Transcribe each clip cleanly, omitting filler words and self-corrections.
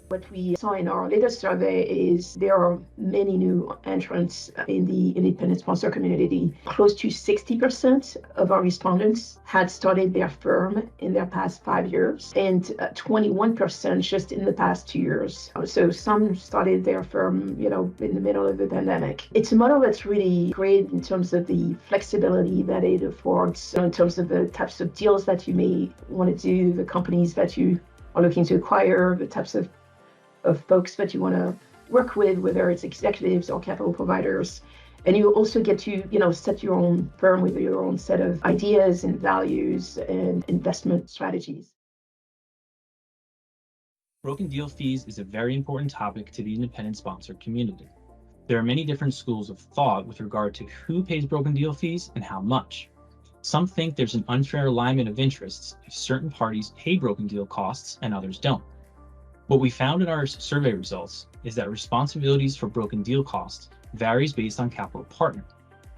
What we saw in our latest survey is there are many new entrants in the independent sponsor community. Close to 60% of our respondents had started their firm in their past 5 years, and 21% just in the past 2 years. So some started their firm, in the middle of the pandemic. It's a model that's really great in terms of the flexibility that it affords, in terms of the types of deals that you may want to do, the companies that you are looking to acquire, the types of folks that you want to work with, whether it's executives or capital providers. And you also get to, set your own firm with your own set of ideas and values and investment strategies. Broken deal fees is a very important topic to the independent sponsor community. There are many different schools of thought with regard to who pays broken deal fees and how much. Some think there's an unfair alignment of interests if certain parties pay broken deal costs and others don't. What we found in our survey results is that responsibilities for broken deal costs varies based on capital partner.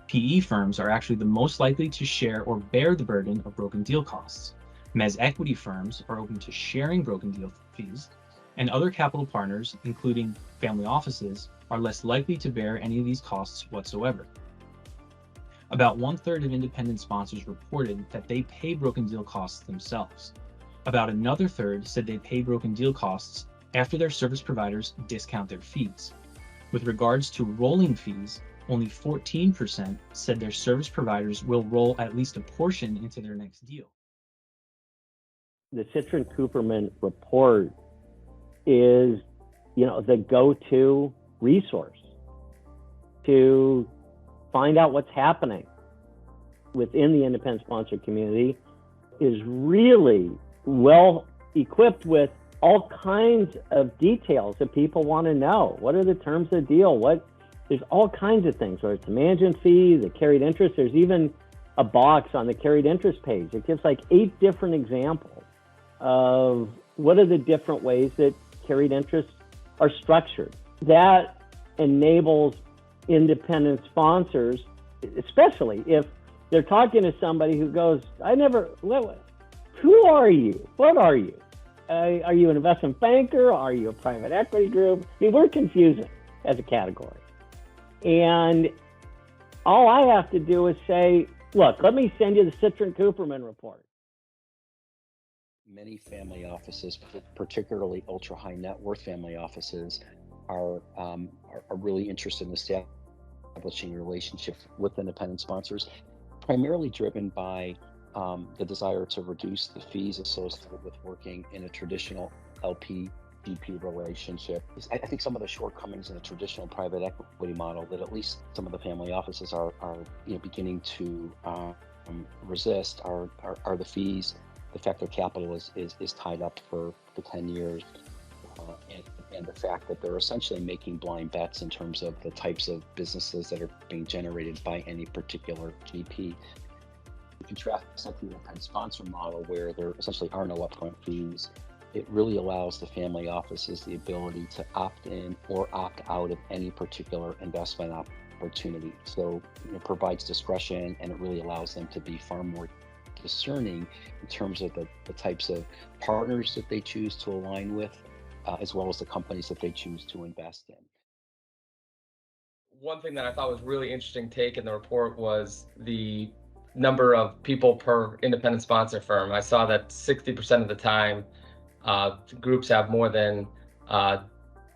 PE firms are actually the most likely to share or bear the burden of broken deal costs. Mezz equity firms are open to sharing broken deal fees, and other capital partners, including family offices, are less likely to bear any of these costs whatsoever. About 1/3 of independent sponsors reported that they pay broken deal costs themselves. About another third said they pay broken deal costs after their service providers discount their fees. With regards to rolling fees, only 14% said their service providers will roll at least a portion into their next deal. The Citrin Cooperman report is, the go-to resource to find out what's happening within the independent sponsor community. Is really well equipped with all kinds of details that people want to know. What are the terms of the deal? There's all kinds of things, whether it's the management fee, the carried interest. There's even a box on the carried interest page. It gives like 8 different examples of what are the different ways that carried interests are structured. That enables independent sponsors, especially if they're talking to somebody who goes, who are you? What are you? Are you an investment banker? Are you a private equity group? I mean, we're confusing as a category. And all I have to do is say, look, let me send you the Citrin Cooperman report. Many family offices, particularly ultra high net worth family offices, are really interested in establishing a relationship with independent sponsors, primarily driven by the desire to reduce the fees associated with working in a traditional LP-GP relationship. I think some of the shortcomings in a traditional private equity model that at least some of the family offices are beginning to resist are the fees, the fact their capital is tied up for 10 years, and the fact that they're essentially making blind bets in terms of the types of businesses that are being generated by any particular GP. You contrast that to the independent sponsor model where there essentially are no upfront fees. It really allows the family offices the ability to opt in or opt out of any particular investment opportunity. So it provides discretion, and it really allows them to be far more discerning in terms of the types of partners that they choose to align with, as well as the companies that they choose to invest in. One thing that I thought was really interesting take in the report was the number of people per independent sponsor firm. I saw that 60% of the time groups have more than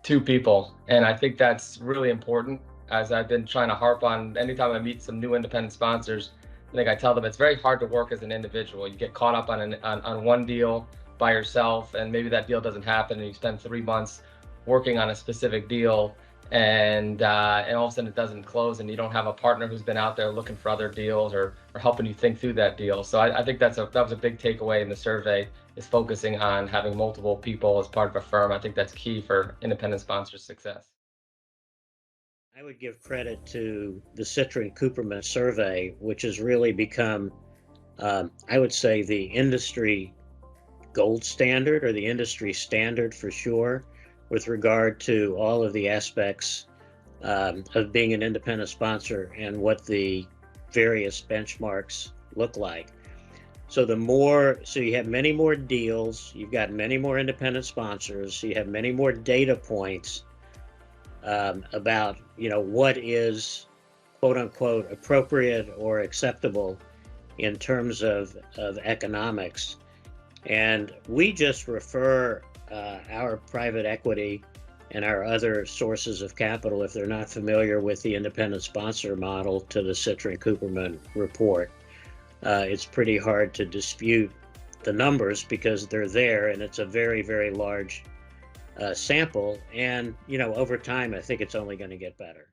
2 people. And I think that's really important, as I've been trying to harp on anytime I meet some new independent sponsors. I think I tell them it's very hard to work as an individual. You get caught up on one deal by yourself, and maybe that deal doesn't happen, and you spend 3 months working on a specific deal, and all of a sudden it doesn't close, and you don't have a partner who's been out there looking for other deals or helping you think through that deal. So I think that was a big takeaway in the survey, is focusing on having multiple people as part of a firm. I think that's key for independent sponsors' success. I would give credit to the Citrin Cooperman survey, which has really become, I would say, the industry gold standard, or the industry standard for sure, with regard to all of the aspects of being an independent sponsor and what the various benchmarks look like. So you have many more deals, you've got many more independent sponsors, you have many more data points about, what is quote unquote appropriate or acceptable in terms of economics. And we just refer our private equity and our other sources of capital, if they're not familiar with the independent sponsor model, to the Citrin-Cooperman report. It's pretty hard to dispute the numbers because they're there, and it's a very, very large sample. And, over time, I think it's only going to get better.